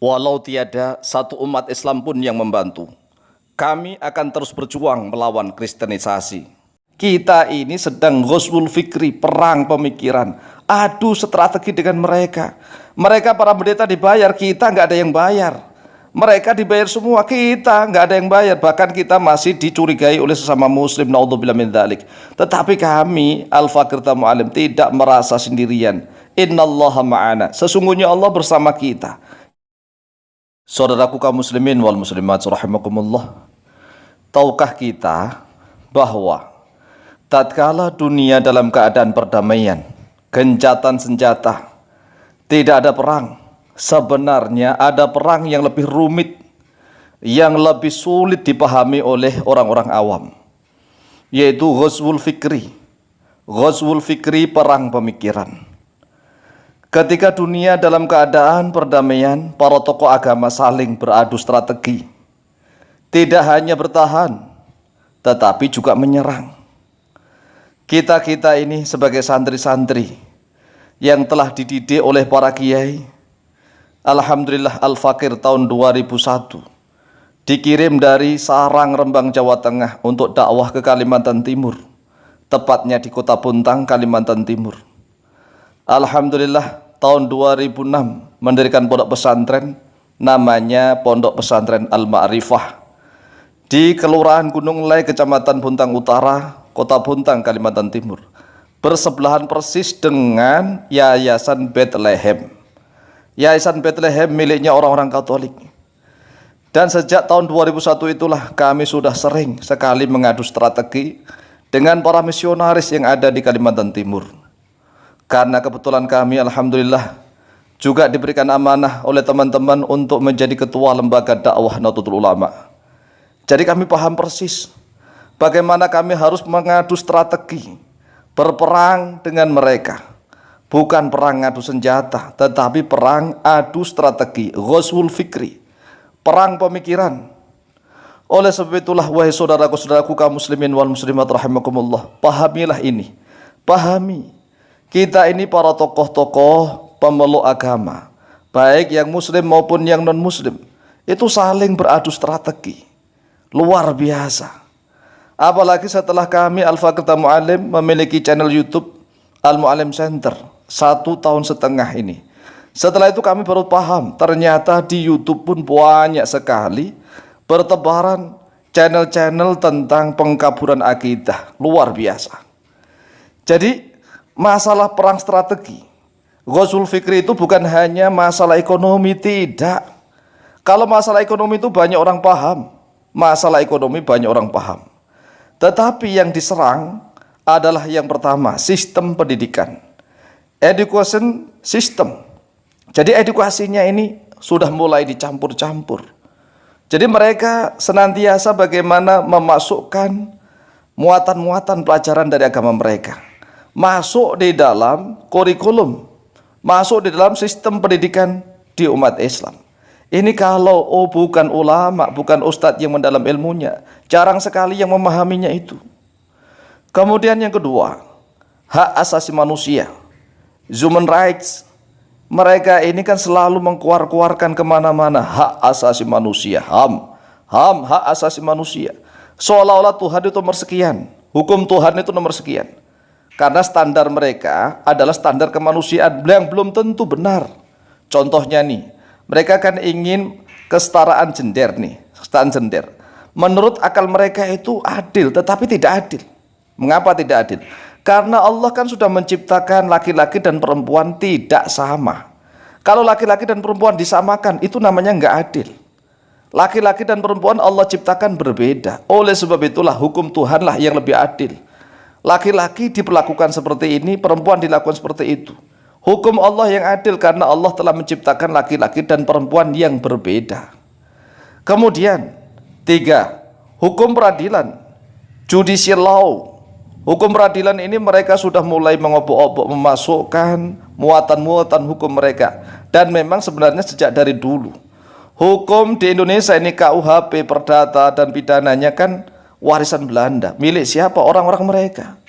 Walau tiada satu umat Islam pun yang membantu, kami akan terus berjuang melawan kristenisasi. Kita ini sedang ghazwul fikri, perang pemikiran, adu strategi dengan mereka. Mereka para pendeta dibayar, kita nggak ada yang bayar. Mereka dibayar semua, kita nggak ada yang bayar. Bahkan kita masih dicurigai oleh sesama muslim, naudzubillah min dzalik. Tetapi kami, Al-Fakir Tamu'alim, tidak merasa sendirian. Innallaha ma'ana, sesungguhnya Allah bersama kita. Saudaraku kaum muslimin wal muslimat rahimakumullah, tahukah kita bahwa tatkala dunia dalam keadaan perdamaian, gencatan senjata, tidak ada perang, sebenarnya ada perang yang lebih rumit, yang lebih sulit dipahami oleh orang-orang awam, yaitu ghazwul fikri. Ghazwul fikri, perang pemikiran. Ketika dunia dalam keadaan perdamaian, para tokoh agama saling beradu strategi. Tidak hanya bertahan, tetapi juga menyerang. Kita-kita ini sebagai santri-santri yang telah dididik oleh para kiai, alhamdulillah Al-Fakir tahun 2001 dikirim dari Sarang, Rembang, Jawa Tengah untuk dakwah ke Kalimantan Timur, tepatnya di Kota Puntang, Kalimantan Timur. Alhamdulillah tahun 2006 mendirikan pondok pesantren, namanya Pondok Pesantren Al-Ma'rifah, di Kelurahan Gunung Lei, Kecamatan Puntang Utara, Kota Puntang, Kalimantan Timur, bersebelahan persis dengan Yayasan Bethlehem. Yayasan Bethlehem miliknya orang-orang Katolik. Dan sejak tahun 2001 itulah kami sudah sering sekali mengadu strategi dengan para misionaris yang ada di Kalimantan Timur. Karena kebetulan kami alhamdulillah juga diberikan amanah oleh teman-teman untuk menjadi ketua lembaga dakwah Nahdlatul Ulama. Jadi kami paham persis bagaimana kami harus mengadu strategi, berperang dengan mereka. Bukan perang adu senjata, tetapi perang adu strategi, ghazwul fikri, perang pemikiran. Oleh sebab itulah, wahai saudaraku-saudaraku kaum muslimin wal muslimat rahimakumullah, pahamilah ini. Pahami, kita ini para tokoh-tokoh pemeluk agama, baik yang muslim maupun yang non-muslim, itu saling beradu strategi. Luar biasa. Apalagi setelah kami Al-Fakir Tamu'alim memiliki channel YouTube Al-Mu'alim Center 1,5 tahun ini. Setelah itu kami baru paham, ternyata di YouTube pun banyak sekali bertebaran channel-channel tentang pengkaburan akidah. Luar biasa. Jadi masalah perang strategi, ghazwul fikri itu bukan hanya masalah ekonomi, tidak. Kalau masalah ekonomi itu banyak orang paham, masalah ekonomi banyak orang paham. Tetapi yang diserang adalah yang pertama, sistem pendidikan, education system. Jadi edukasinya ini sudah mulai dicampur-campur. Jadi mereka senantiasa bagaimana memasukkan muatan-muatan pelajaran dari agama mereka masuk di dalam kurikulum, masuk di dalam sistem pendidikan di umat Islam. Ini kalau bukan ulama, bukan ustadz yang mendalam ilmunya, jarang sekali yang memahaminya itu. Kemudian yang kedua, hak asasi manusia, human rights. Mereka ini kan selalu mengkuar-kuarkan kemana-mana hak asasi manusia, hak asasi manusia. Seolah-olah Tuhan itu nomor sekian, hukum Tuhan itu nomor sekian. Karena standar mereka adalah standar kemanusiaan yang belum tentu benar. Contohnya nih, mereka kan ingin kesetaraan gender nih, kesetaraan gender. Menurut akal mereka itu adil, tetapi tidak adil. Mengapa tidak adil? Karena Allah kan sudah menciptakan laki-laki dan perempuan tidak sama. Kalau laki-laki dan perempuan disamakan, itu namanya nggak adil. Laki-laki dan perempuan Allah ciptakan berbeda. Oleh sebab itulah hukum Tuhanlah yang lebih adil. Laki-laki diperlakukan seperti ini, perempuan dilakukan seperti itu. Hukum Allah yang adil karena Allah telah menciptakan laki-laki dan perempuan yang berbeda. Kemudian, 3, hukum peradilan, judicial law. Hukum peradilan ini mereka sudah mulai mengobok-obok memasukkan muatan-muatan hukum mereka. Dan memang sebenarnya sejak dari dulu. Hukum di Indonesia ini KUHP, perdata dan pidananya kan warisan Belanda, milik siapa? Orang-orang mereka.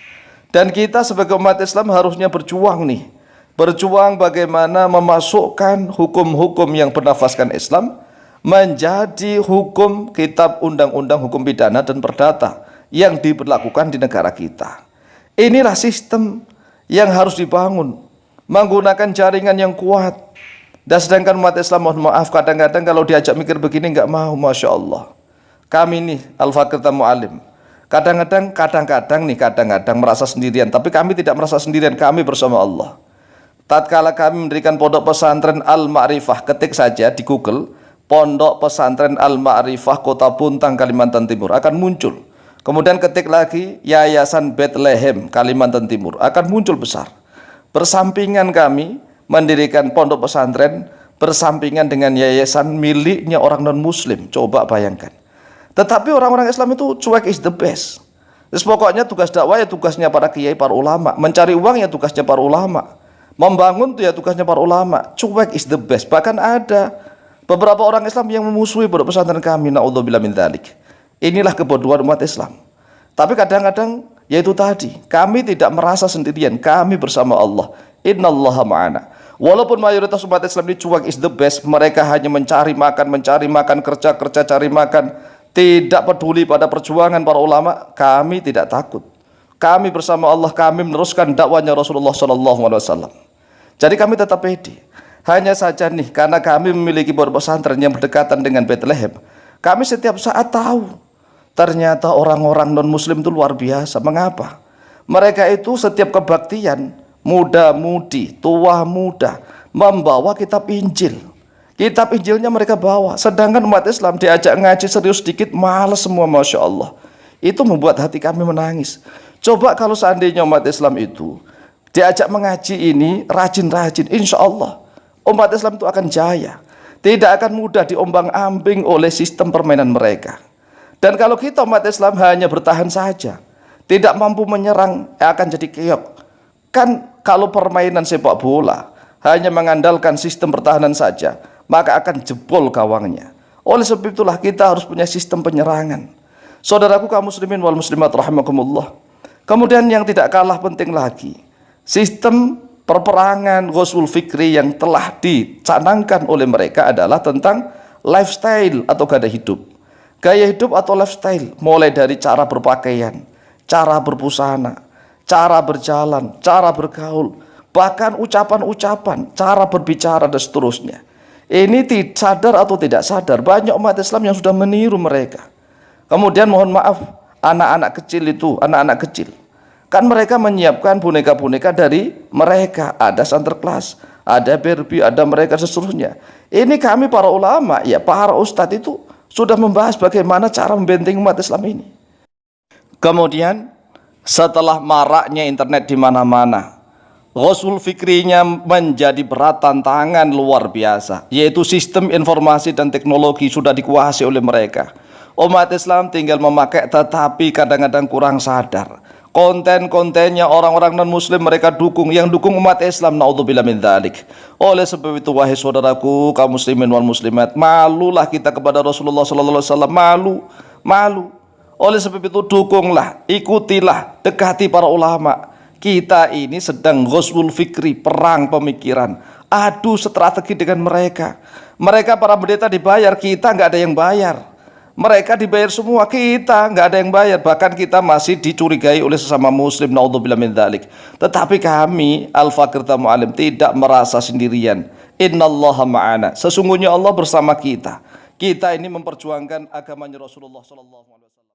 Dan kita sebagai umat Islam harusnya berjuang nih. berjuang bagaimana memasukkan hukum-hukum yang bernafaskan Islam menjadi hukum kitab undang-undang hukum pidana dan perdata yang diberlakukan di negara kita. Inilah sistem yang harus dibangun menggunakan jaringan yang kuat. Dan sedangkan umat Islam, mohon maaf, kadang-kadang kalau diajak mikir begini nggak mau. Masya Allah, kami nih Al-Fakir Mu'alim kadang-kadang merasa sendirian, tapi kami tidak merasa sendirian, kami bersama Allah. Tatkala kami mendirikan pondok pesantren Al-Ma'rifah, ketik saja di Google Pondok Pesantren Al-Ma'rifah Kota Puntang, Kalimantan Timur, akan muncul. Kemudian ketik lagi Yayasan Bethlehem Kalimantan Timur, akan muncul besar. Bersampingan kami mendirikan pondok pesantren bersampingan dengan yayasan miliknya orang non-muslim. Coba bayangkan. Tetapi orang-orang Islam itu cuek is the best. Terus pokoknya tugas dakwah ya tugasnya para kiai, para ulama. Mencari uang ya tugasnya para ulama. Membangun itu ya tugasnya para ulama. Cuek is the best. Bahkan ada beberapa orang Islam yang memusuhi pondok pesantren kami. Na'udzubillah min dzalik. Inilah kebodohan umat Islam. Tapi kadang-kadang yaitu tadi, kami tidak merasa sendirian, kami bersama Allah. Innallaha ma'ana. Walaupun mayoritas umat Islam ini cuek is the best, mereka hanya mencari makan, kerja, cari makan, tidak peduli pada perjuangan para ulama, kami tidak takut. Kami bersama Allah, kami meneruskan dakwahnya Rasulullah SAW. Jadi kami tetap pede. Hanya saja nih, karena kami memiliki pondok pesantren yang berdekatan dengan Bethlehem, kami setiap saat tahu ternyata orang-orang non-muslim itu luar biasa. Mengapa? Mereka itu setiap kebaktian, muda-mudi, tua-muda, membawa kitab Injil. Kitab Injilnya mereka bawa. Sedangkan umat Islam diajak ngaji serius sedikit, malas semua, Masya Allah. Itu membuat hati kami menangis. Coba kalau seandainya umat Islam itu diajak mengaji ini rajin-rajin, insya Allah umat Islam itu akan jaya. Tidak akan mudah diombang-ambing oleh sistem permainan mereka. Dan kalau kita umat Islam hanya bertahan saja, tidak mampu menyerang, akan jadi keok. Kan kalau permainan sepak bola hanya mengandalkan sistem pertahanan saja, maka akan jebol gawangnya. Oleh sebab itulah kita harus punya sistem penyerangan. Saudaraku kaum muslimin wal muslimat rahimakumullah. Kemudian yang tidak kalah penting lagi, sistem perperangan Ghazwul Fikri yang telah dicanangkan oleh mereka adalah tentang lifestyle atau gaya hidup. Gaya hidup atau lifestyle, mulai dari cara berpakaian, cara berbusana, cara berjalan, cara bergaul, bahkan ucapan-ucapan, cara berbicara dan seterusnya. Ini sadar atau tidak sadar, banyak umat Islam yang sudah meniru mereka. Kemudian mohon maaf, anak-anak kecil, kan mereka menyiapkan boneka-boneka dari mereka. Ada Sinterklas, ada Barbie, ada mereka seterusnya. Ini kami para ulama, ya para ustadz itu sudah membahas bagaimana cara membentengi umat Islam ini. Kemudian setelah maraknya internet di mana-mana, Ghazwul Fikrinya menjadi berat tantangan luar biasa, yaitu sistem informasi dan teknologi sudah dikuasai oleh mereka. Umat Islam tinggal memakai, tetapi kadang-kadang kurang sadar. Konten-kontennya orang-orang non-muslim mereka dukung, yang dukung umat Islam, naudzubillah min dzalik. Oleh sebab itu wahai saudaraku kaum muslimin wal muslimat, malulah kita kepada Rasulullah sallallahu alaihi wasallam, malu. Oleh sebab itu dukunglah, ikutilah, dekati para ulama. Kita ini sedang Ghazwul Fikri, perang pemikiran, adu strategi dengan mereka. Mereka para pendeta dibayar, kita nggak ada yang bayar. Mereka dibayar semua, kita nggak ada yang bayar. Bahkan kita masih dicurigai oleh sesama muslim, naudzubillah min dzalik. Tetapi kami Al-Fakir Mu'alim tidak merasa sendirian. Innallaha ma'ana. Sesungguhnya Allah bersama kita. Kita ini memperjuangkan agamanya Rasulullah sallallahu alaihi wasallam.